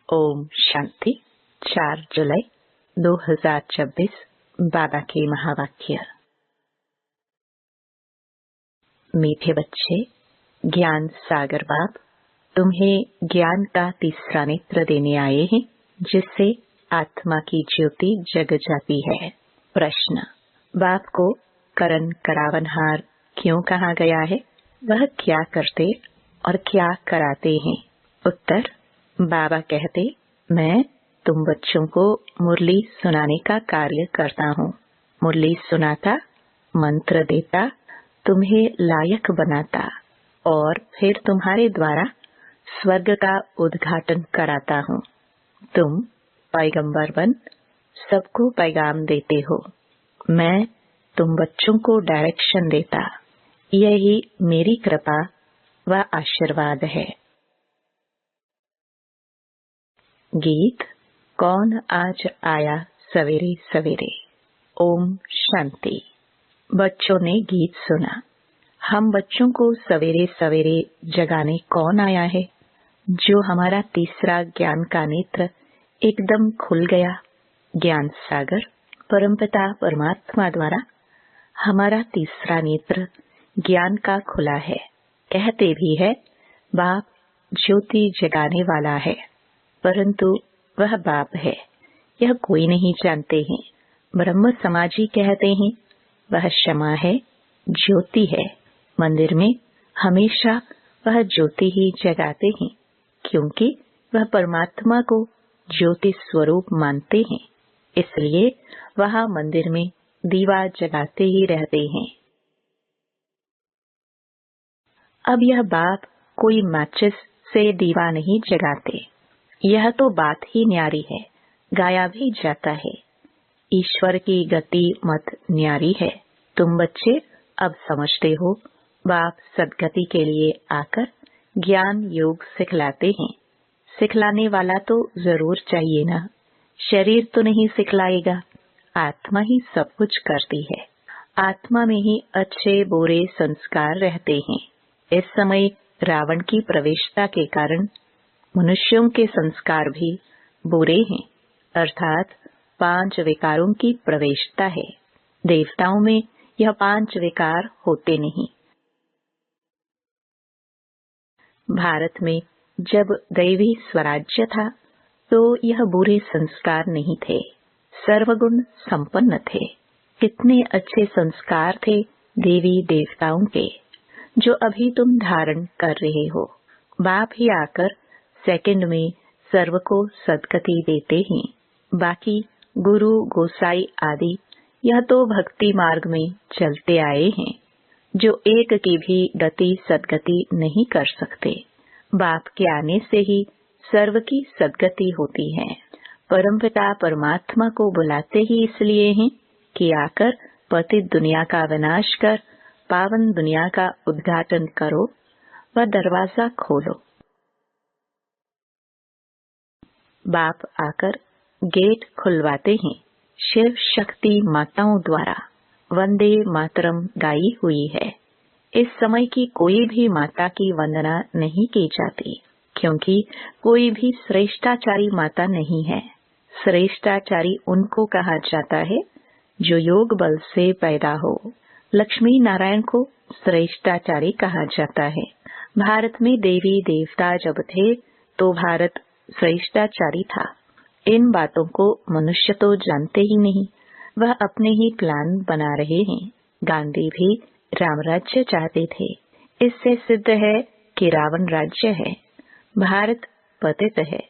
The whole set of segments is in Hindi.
ओम शांति। 4 जुलाई 2026 बाबा के महावाक्य। मीठे बच्चे, ज्ञान सागर बाप तुम्हें ज्ञान का तीसरा नेत्र देने आए हैं, जिससे आत्मा की ज्योति जग जाती है। प्रश्न: बाप को करण करावनहार क्यों कहा गया है? वह क्या करते और क्या कराते हैं? उत्तर: बाबा कहते, मैं तुम बच्चों को मुरली सुनाने का कार्य करता हूँ। मुरली सुनाता, मंत्र देता, तुम्हें लायक बनाता और फिर तुम्हारे द्वारा स्वर्ग का उद्घाटन कराता हूँ। तुम पैगंबर बन सबको पैगाम देते हो। मैं तुम बच्चों को डायरेक्शन देता। यही मेरी कृपा व आशीर्वाद है। गीत: कौन आज आया सवेरे सवेरे। ओम शांति। बच्चों ने गीत सुना। हम बच्चों को सवेरे सवेरे जगाने कौन आया है? जो हमारा तीसरा ज्ञान का नेत्र एकदम खुल गया। ज्ञान सागर परमपिता परमात्मा द्वारा हमारा तीसरा नेत्र ज्ञान का खुला है। कहते भी है, बाप ज्योति जगाने वाला है, परंतु वह बाप है यह कोई नहीं जानते हैं। ब्रह्म समाजी कहते हैं, वह क्षमा है, ज्योति है। मंदिर में हमेशा वह ज्योति ही जगाते हैं, क्योंकि वह परमात्मा को ज्योति स्वरूप मानते हैं। इसलिए वहाँ मंदिर में दीवा जगाते ही रहते हैं। अब यह बाप कोई माचिस से दीवा नहीं जगाते। यह तो बात ही न्यारी है, गाया भी जाता है। ईश्वर की गति मत न्यारी है। तुम बच्चे अब समझते हो, बाप सदगति के लिए आकर ज्ञान योग सिखलाते हैं। सिखलाने वाला तो जरूर चाहिए ना। शरीर तो नहीं सिखलाएगा, आत्मा ही सब कुछ करती है। आत्मा में ही अच्छे बुरे संस्कार रहते हैं। इस समय रावण की प्रवेशता के कारण मनुष्यों के संस्कार भी बुरे हैं, अर्थात 5 विकारों की प्रवेशता है। देवताओं में यह 5 विकार होते नहीं। भारत में जब दैवी स्वराज्य था तो यह बुरे संस्कार नहीं थे, सर्वगुण संपन्न थे। कितने अच्छे संस्कार थे देवी देवताओं के, जो अभी तुम धारण कर रहे हो। बाप ही आकर सेकंड में सर्व को सदगति देते हैं। बाकी गुरु गोसाई आदि यह तो भक्ति मार्ग में चलते आए हैं, जो एक की भी गति सदगति नहीं कर सकते। बाप के आने से ही सर्व की सदगति होती है। परमपिता परमात्मा को बुलाते ही इसलिए हैं कि आकर पतित दुनिया का विनाश कर पावन दुनिया का उद्घाटन करो व दरवाजा खोलो। बाप आकर गेट खुलवाते हैं। शिव शक्ति माताओं द्वारा वंदे मातरम गाई हुई है। इस समय की कोई भी माता की वंदना नहीं की जाती, क्योंकि कोई भी श्रेष्ठाचारी माता नहीं है। श्रेष्ठाचारी उनको कहा जाता है जो योग बल से पैदा हो। लक्ष्मी नारायण को श्रेष्ठाचारी कहा जाता है। भारत में देवी देवता जब थे तो भारत श्रेष्ठाचारी था। इन बातों को मनुष्य तो जानते ही नहीं, वह अपने ही प्लान बना रहे हैं। गांधी भी राम राज्य चाहते थे। इससे सिद्ध है कि रावण राज्य है। भारत पतित है,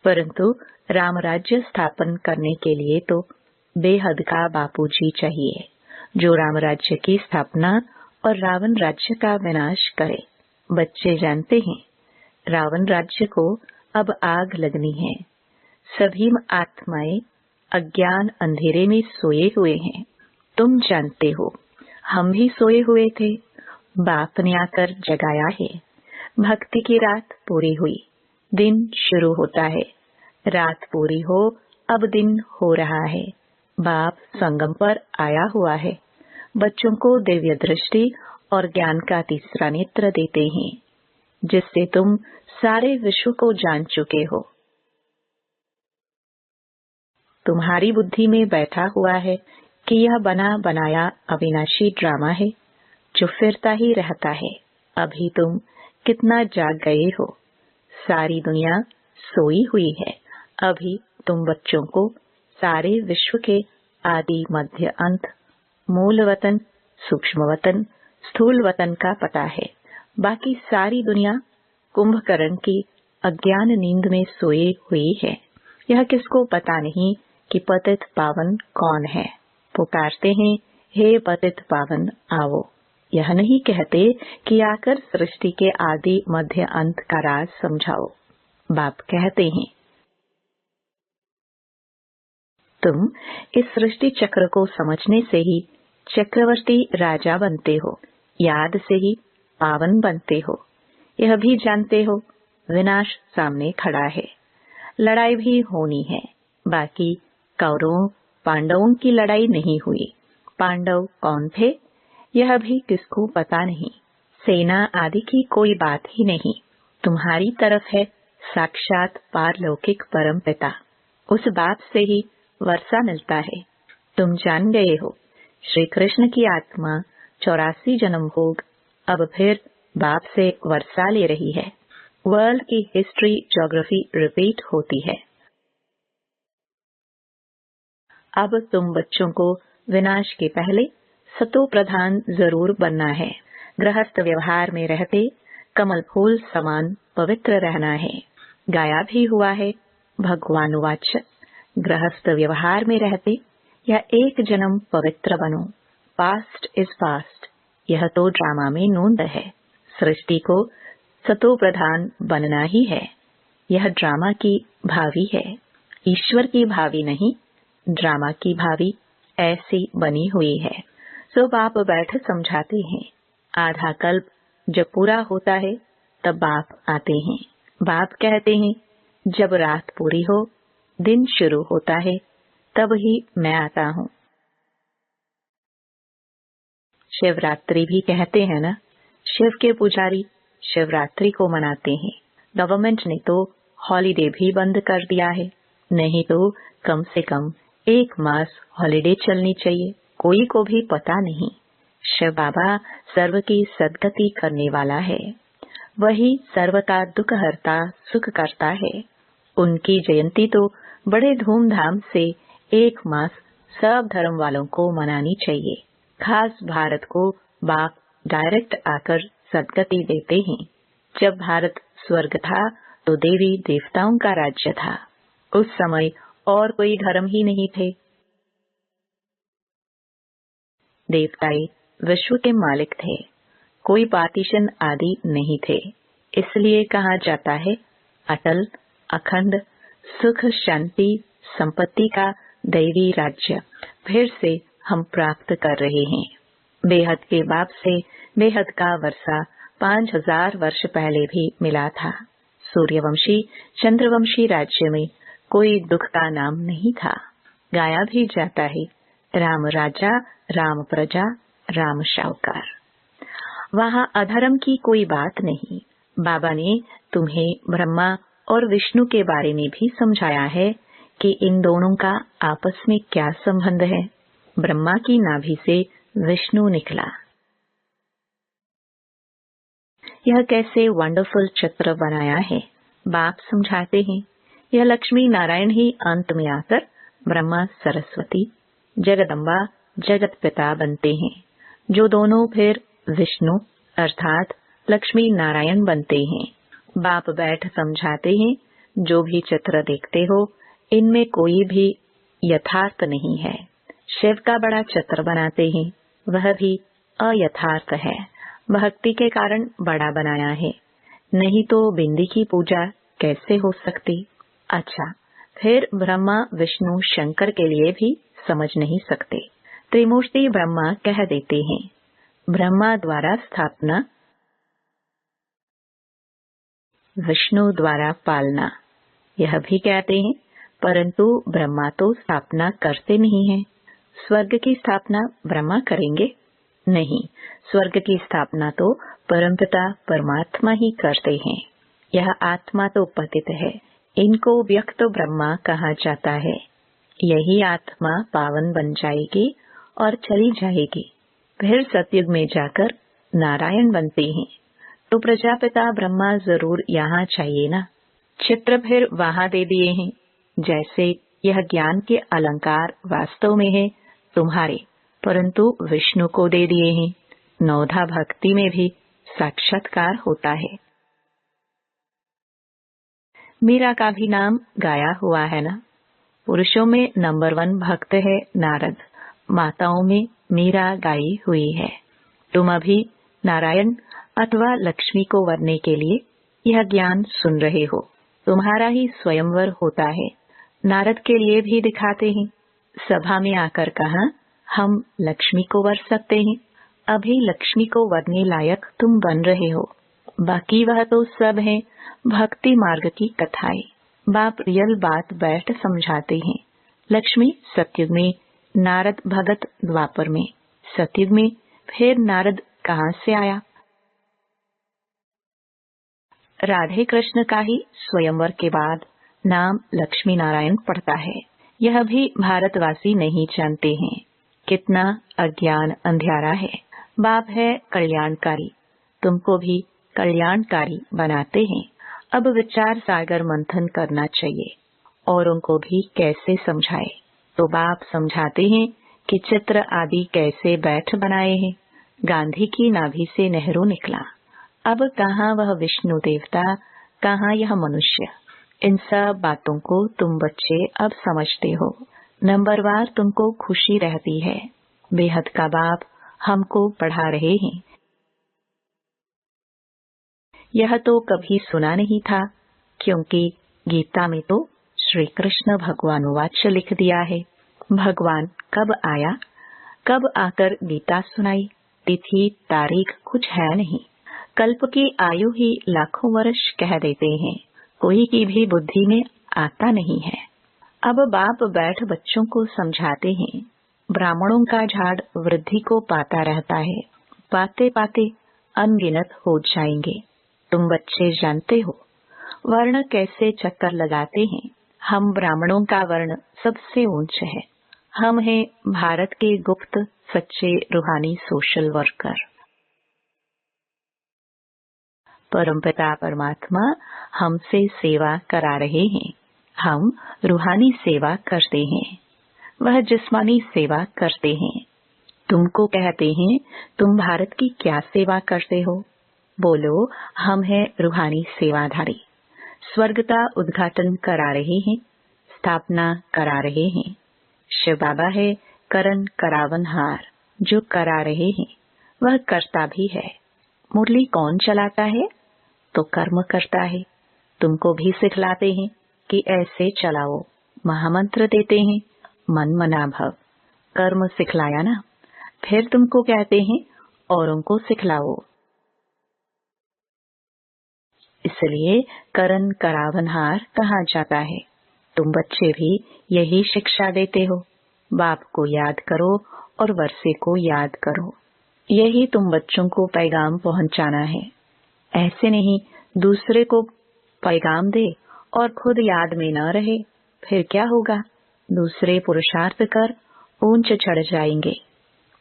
परंतु राम राज्य स्थापन करने के लिए तो बेहद का बापूजी चाहिए, जो राम राज्य की स्थापना और रावण राज्य का विनाश करे। बच्चे जानते हैं, रावण राज्य को अब आग लगनी है। सभी आत्माएं अज्ञान अंधेरे में सोए हुए हैं। तुम जानते हो, हम भी सोए हुए थे। बाप ने आकर जगाया है। भक्ति की रात पूरी हुई, दिन शुरू होता है। रात पूरी हो, अब दिन हो रहा है। बाप संगम पर आया हुआ है। बच्चों को दिव्य दृष्टि और ज्ञान का तीसरा नेत्र देते हैं। जिससे तुम सारे विश्व को जान चुके हो। तुम्हारी बुद्धि में बैठा हुआ है कि यह बना बनाया अविनाशी ड्रामा है जो फिरता ही रहता है। अभी तुम कितना जाग गए हो। सारी दुनिया सोई हुई है। अभी तुम बच्चों को सारे विश्व के आदि मध्य अंत, मूल वतन, सूक्ष्म वतन, स्थूल वतन का पता है। बाकी सारी दुनिया कुंभकर्ण की अज्ञान नींद में सोई हुई है। यह किसको पता नहीं कि पतित पावन कौन है। पुकारते हैं, हे पतित पावन आओ। यह नहीं कहते कि आकर सृष्टि के आदि मध्य अंत का राज समझाओ। बाप कहते हैं, तुम इस सृष्टि चक्र को समझने से ही चक्रवर्ती राजा बनते हो, याद से ही पावन बनते हो। यह भी जानते हो विनाश सामने खड़ा है, लड़ाई भी होनी है। बाकी कौरवों पांडवों की लड़ाई नहीं हुई। पांडव कौन थे यह भी किसको पता नहीं। सेना आदि की कोई बात ही नहीं। तुम्हारी तरफ है साक्षात पारलौकिक परम पिता। उस बात से ही वर्षा मिलता है। तुम जान गए हो श्री कृष्ण की आत्मा 84 जन्म भोग अब फिर बाप से वर्षा ले रही है। वर्ल्ड की हिस्ट्री ज्योग्राफी रिपीट होती है। अब तुम बच्चों को विनाश के पहले सतो प्रधान जरूर बनना है। गृहस्थ व्यवहार में रहते कमल फूल समान पवित्र रहना है। गाया भी हुआ है भगवान वाच, गृहस्थ व्यवहार में रहते या एक जन्म पवित्र बनो। पास्ट इज पास्ट, यह तो ड्रामा में नोंद है। सृष्टि को सतो प्रधान बनना ही है। यह ड्रामा की भावी है, ईश्वर की भावी नहीं। ड्रामा की भावी ऐसी बनी हुई है। सो बाप बैठ समझाते हैं। आधा कल्प जब पूरा होता है तब बाप आते हैं। बाप कहते हैं, जब रात पूरी हो दिन शुरू होता है तब ही मैं आता हूँ। शिवरात्रि भी कहते हैं ना, शिव के पुजारी शिवरात्रि को मनाते हैं। गवर्नमेंट ने तो हॉलिडे भी बंद कर दिया है। नहीं तो कम से कम 1 मास हॉलिडे चलनी चाहिए। कोई को भी पता नहीं। शिव बाबा सर्व की सदगति करने वाला है। वही सर्व का दुख हरता सुख करता है। उनकी जयंती तो बड़े धूमधाम से 1 मास सब धर्म वालों को मनानी चाहिए। खास भारत को बाप डायरेक्ट आकर सदगति देते हैं। जब भारत स्वर्ग था तो देवी देवताओं का राज्य था। उस समय और कोई धर्म ही नहीं थे। देवताएं विश्व के मालिक थे। कोई पार्टीशन आदि नहीं थे। इसलिए कहा जाता है अटल अखंड सुख शांति संपत्ति का दैवी राज्य फिर से हम प्राप्त कर रहे हैं। बेहद के बाप से बेहद का वर्षा 5000 वर्ष पहले भी मिला था। सूर्यवंशी चंद्रवंशी राज्य में कोई दुख का नाम नहीं था। गाया भी जाता है राम राजा राम प्रजा राम शाहूकार। वहाँ अधर्म की कोई बात नहीं। बाबा ने तुम्हें ब्रह्मा और विष्णु के बारे में भी समझाया है कि इन दोनों का आपस में क्या संबंध है। ब्रह्मा की नाभि से विष्णु निकला। यह कैसे वंडरफुल चित्र बनाया है बाप समझाते हैं। यह लक्ष्मी नारायण ही अंत में आकर ब्रह्मा सरस्वती जगदम्बा जगत पिता बनते हैं, जो दोनों फिर विष्णु अर्थात लक्ष्मी नारायण बनते हैं। बाप बैठ समझाते हैं, जो भी चित्र देखते हो इनमें कोई भी यथार्थ नहीं है। शिव का बड़ा चित्र बनाते हैं, वह भी अयथार्थ है। भक्ति के कारण बड़ा बनाया है, नहीं तो बिंदी की पूजा कैसे हो सकती। अच्छा, फिर ब्रह्मा विष्णु शंकर के लिए भी समझ नहीं सकते। त्रिमूर्ति ब्रह्मा कह देते हैं। ब्रह्मा द्वारा स्थापना विष्णु द्वारा पालना, यह भी कहते हैं, परंतु ब्रह्मा तो स्थापना करते नहीं हैं। स्वर्ग की स्थापना ब्रह्मा करेंगे? नहीं, स्वर्ग की स्थापना तो परमपिता परमात्मा ही करते हैं। यह आत्मा तो पतित है, इनको व्यक्त ब्रह्मा कहा जाता है। यही आत्मा पावन बन जाएगी और चली जाएगी, फिर सतयुग में जाकर नारायण बनते हैं। तो प्रजापिता ब्रह्मा जरूर यहाँ चाहिए ना। चित्र फिर वहां दे दिए हैं। जैसे यह ज्ञान के अलंकार वास्तव में है तुम्हारे, परंतु विष्णु को दे दिए हैं। नवधा भक्ति में भी साक्षात्कार होता है। मीरा का भी नाम गाया हुआ है ना। पुरुषों में नंबर 1 भक्त है नारद, माताओं में मीरा गाई हुई है। तुम अभी नारायण अथवा लक्ष्मी को वरने के लिए यह ज्ञान सुन रहे हो। तुम्हारा ही स्वयंवर होता है। नारद के लिए भी दिखाते हैं। सभा में आकर कहा, हम लक्ष्मी को वर सकते हैं। अभी लक्ष्मी को वरने लायक तुम बन रहे हो। बाकी वह तो सब है भक्ति मार्ग की कथाएं। बाप रियल बात बैठ समझाते हैं। लक्ष्मी सतयुग में, नारद भगत द्वापर में। सतयुग में फिर नारद कहाँ से आया? राधे कृष्ण का ही स्वयंवर के बाद नाम लक्ष्मी नारायण पड़ता है। यह भी भारतवासी नहीं जानते हैं। कितना अज्ञान अंधियारा है। बाप है कल्याणकारी, तुमको भी कल्याणकारी बनाते हैं। अब विचार सागर मंथन करना चाहिए और उनको भी कैसे समझाए। तो बाप समझाते हैं कि चित्र आदि कैसे बैठ बनाए हैं। गांधी की नाभि से नेहरू निकला। अब कहाँ वह विष्णु देवता, कहाँ यह मनुष्य। इन सब बातों को तुम बच्चे अब समझते हो। नंबरवार तुमको खुशी रहती है। बेहद का बाप हमको पढ़ा रहे हैं। यह तो कभी सुना नहीं था, क्योंकि गीता में तो श्री कृष्ण भगवानुवाच लिख दिया है। भगवान कब आया, कब आकर गीता सुनाई, तिथि तारीख कुछ है नहीं। कल्प की आयु ही लाखों वर्ष कह देते हैं। कोई की भी बुद्धि में आता नहीं है। अब बाप बैठ बच्चों को समझाते हैं। ब्राह्मणों का झाड़ वृद्धि को पाता रहता है। पाते पाते अनगिनत हो जाएंगे। तुम बच्चे जानते हो वर्ण कैसे चक्कर लगाते हैं। हम ब्राह्मणों का वर्ण सबसे ऊंच है। हम हैं भारत के गुप्त सच्चे रूहानी सोशल वर्कर। परमपिता परमात्मा हमसे सेवा करा रहे हैं। हम रूहानी सेवा करते हैं, वह जिस्मानी सेवा करते हैं। तुमको कहते हैं तुम भारत की क्या सेवा करते हो? बोलो, हम हैं रूहानी सेवाधारी। स्वर्ग का उद्घाटन करा रहे हैं, स्थापना करा रहे हैं। शिव बाबा है करण करावनहार। जो करा रहे हैं वह करता भी है। मुरली कौन चलाता है? तो कर्म करता है। तुमको भी सिखलाते हैं कि ऐसे चलाओ। महामंत्र देते हैं मन मना भव। कर्म सिखलाया ना, फिर तुमको कहते हैं औरों को सिखलाओ। इसलिए करण करावनहार कहा जाता है। तुम बच्चे भी यही शिक्षा देते हो। बाप को याद करो और वर्षे को याद करो। यही तुम बच्चों को पैगाम पहुंचाना है। ऐसे नहीं दूसरे को पैगाम दे और खुद याद में न रहे, फिर क्या होगा? दूसरे पुरुषार्थ कर ऊंच चढ़ जाएंगे,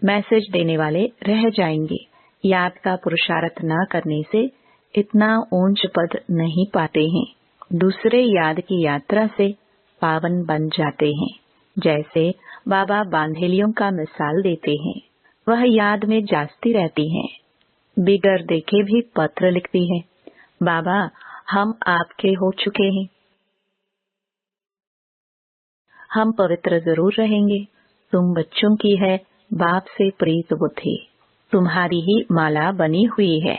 मैसेज देने वाले रह जाएंगे। याद का पुरुषार्थ न करने से इतना ऊंच पद नहीं पाते हैं। दूसरे याद की यात्रा से पावन बन जाते हैं। जैसे बाबा बांधेलियों का मिसाल देते हैं। वह याद में जाती रहती हैं। बिगर देखे भी पत्र लिखती है, बाबा हम आपके हो चुके हैं, हम पवित्र जरूर रहेंगे। तुम बच्चों की है बाप से प्रीत बुद्धि। तुम्हारी ही माला बनी हुई है।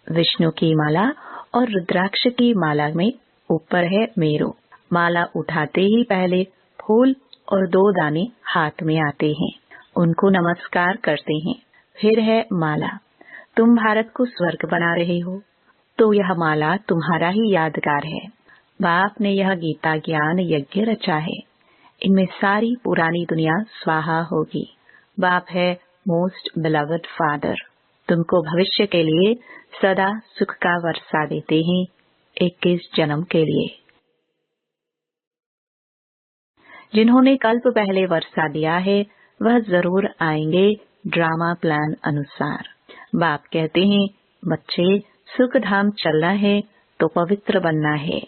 विष्णु की माला और रुद्राक्ष की माला में ऊपर है मेरू। माला उठाते ही पहले फूल और 2 दाने हाथ में आते हैं। उनको नमस्कार करते हैं। फिर है माला। तुम भारत को स्वर्ग बना रहे हो, तो यह माला तुम्हारा ही यादगार है। बाप ने यह गीता ज्ञान यज्ञ रचा है। इनमें सारी पुरानी दुनिया स्वाहा होगी। बाप है मोस्ट बिलवड फादर। तुमको भविष्य के लिए सदा सुख का वर्षा देते हैं, 21 जन्म के लिए। जिन्होंने कल्प पहले वर्षा दिया है वह जरूर आएंगे ड्रामा प्लान अनुसार। बाप कहते हैं, बच्चे सुख धाम चलना है तो पवित्र बनना है।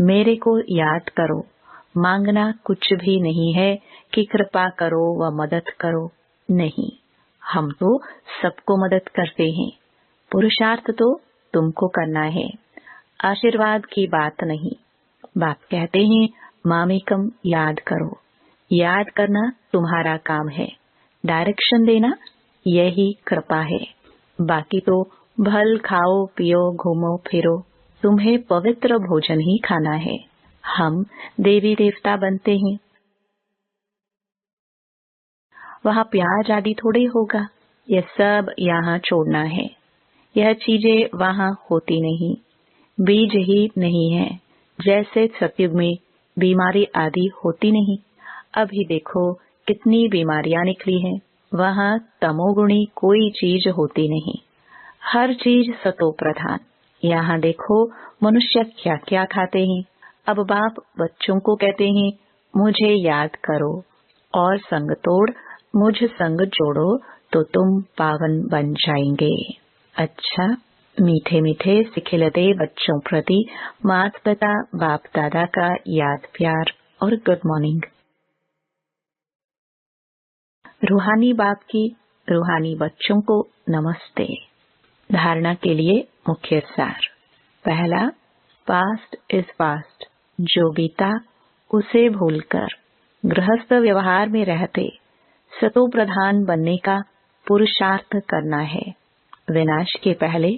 मेरे को याद करो। मांगना कुछ भी नहीं है कि कृपा करो व मदद करो, नहीं। हम तो सबको मदद करते हैं। पुरुषार्थ तो तुमको करना है, आशीर्वाद की बात नहीं। बाप कहते हैं, मामेकम याद करो। याद करना तुम्हारा काम है, डायरेक्शन देना यही कृपा है। बाकी तो भल खाओ पियो घूमो फिरो, तुम्हें पवित्र भोजन ही खाना है। हम देवी देवता बनते हैं, वहाँ प्याज आदि थोड़े होगा। यह सब यहाँ छोड़ना है। यह चीजें वहाँ होती नहीं, बीज ही नहीं है। जैसे सतयुग में बीमारी आदि होती नहीं, अभी देखो कितनी बीमारियां निकली हैं। वहाँ तमोगुणी कोई चीज होती नहीं, हर चीज सतो प्रधान। यहाँ देखो मनुष्य क्या क्या खाते हैं। अब बाप बच्चों को कहते हैं, मुझे याद करो और संग तोड़ मुझ संग जोड़ो तो तुम पावन बन जाएंगे। अच्छा, मीठे मीठे सिखिलते बच्चों प्रति माता पिता बाप दादा का याद प्यार और गुड मॉर्निंग। रूहानी बाप की रूहानी बच्चों को नमस्ते। धारणा के लिए मुख्य सार। पहला, पास्ट इज पास्ट। जो बीता उसे भूलकर गृहस्थ व्यवहार में रहते सतो प्रधान बनने का पुरुषार्थ करना है। विनाश के पहले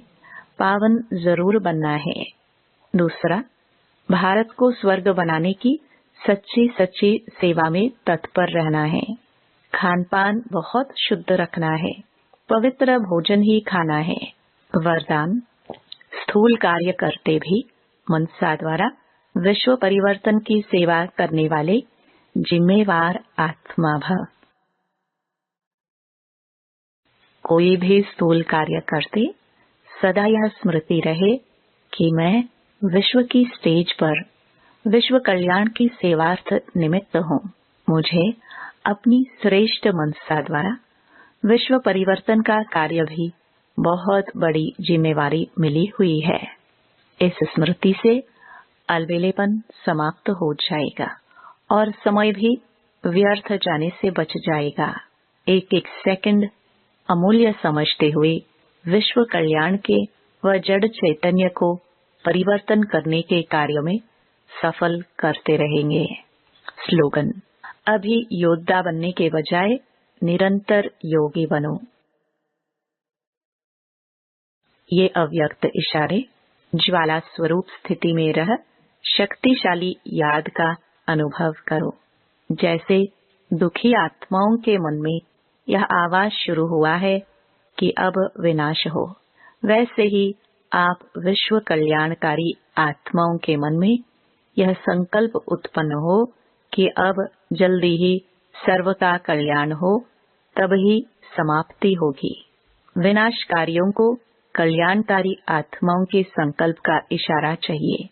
पावन जरूर बनना है। दूसरा, भारत को स्वर्ग बनाने की सच्ची सच्ची सेवा में तत्पर रहना है। खान पान बहुत शुद्ध रखना है, पवित्र भोजन ही खाना है। वरदान, स्थूल कार्य करते भी मनसा द्वारा विश्व परिवर्तन की सेवा करने वाले जिम्मेवार आत्मा भव। कोई भी स्थूल कार्य करते सदा यह स्मृति रहे कि मैं विश्व की स्टेज पर विश्व कल्याण की सेवार्थ निमित्त हूँ। मुझे अपनी श्रेष्ठ मनसा द्वारा विश्व परिवर्तन का कार्य भी बहुत बड़ी जिम्मेवारी मिली हुई है। इस स्मृति से अलबेलेपन समाप्त हो जाएगा और समय भी व्यर्थ जाने से बच जाएगा। एक एक सेकंड अमूल्य समझते हुए विश्व कल्याण के व जड़ चैतन्य को परिवर्तन करने के कार्य में सफल करते रहेंगे। स्लोगन, अभी योद्धा बनने के बजाय निरंतर योगी बनो। ये अव्यक्त इशारे ज्वाला स्वरूप स्थिति में रह शक्तिशाली याद का अनुभव करो। जैसे दुखी आत्माओं के मन में यह आवाज शुरू हुआ है कि अब विनाश हो, वैसे ही आप विश्व कल्याणकारी आत्माओं के मन में यह संकल्प उत्पन्न हो कि अब जल्दी ही सर्व का कल्याण हो, तब ही समाप्ति होगी। विनाशकारियों को कल्याणकारी आत्माओं के संकल्प का इशारा चाहिए।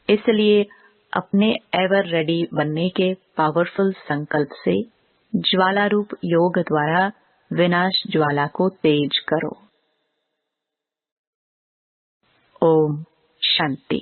इसलिए अपने एवर रेडी बनने के पावरफुल संकल्प से ज्वाला रूप योग द्वारा विनाश ज्वाला को तेज करो। ओम शांति।